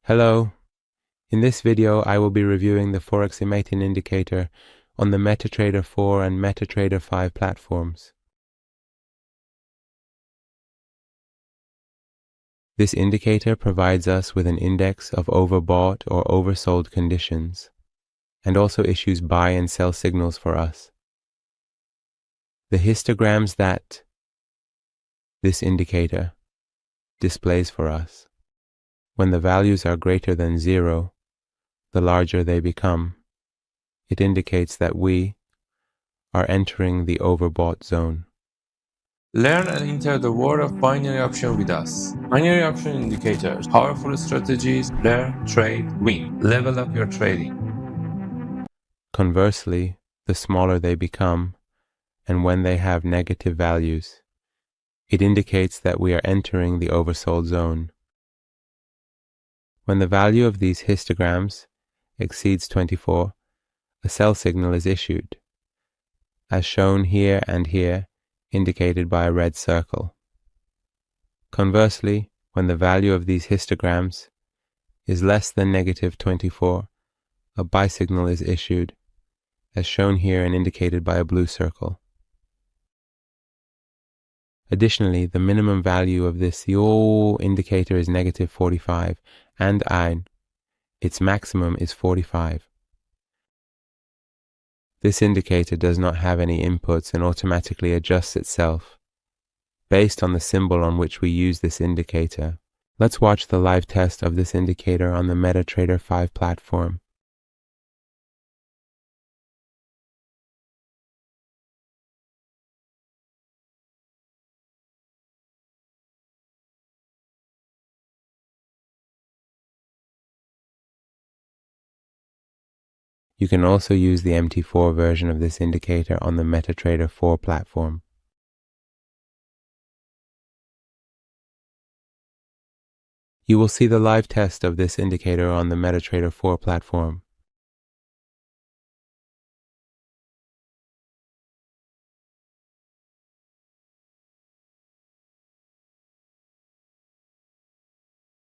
Hello. In this video, I will be reviewing the Forex MTN Indicator on the MetaTrader 4 and MetaTrader 5 platforms. This indicator provides us with an index of overbought or oversold conditions, and also issues buy and sell signals for us. The histograms that this indicator displays for us, when the values are greater than 0, the larger they become, it indicates that we are entering the overbought zone. Learn and enter the world of binary option with us. Binary option indicators, powerful strategies, learn, trade, win. Level up your trading. Conversely, the smaller they become, and when they have negative values, it indicates that we are entering the oversold zone. When the value of these histograms exceeds 24, a sell signal is issued, as shown here and here, indicated by a red circle. Conversely, when the value of these histograms is less than negative 24, a buy signal is issued, as shown here and indicated by a blue circle. Additionally, the minimum value of this indicator is negative 45, and its maximum is 45. This indicator does not have any inputs and automatically adjusts itself based on the symbol on which we use this indicator. Let's watch the live test of this indicator on the MetaTrader 5 platform. You can also use the MT4 version of this indicator on the MetaTrader 4 platform. You will see the live test of this indicator on the MetaTrader 4 platform.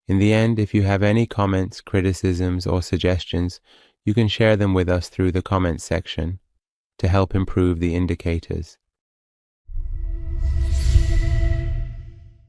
In the end, if you have any comments, criticisms, or suggestions, you can share them with us through the comments section to help improve the indicators.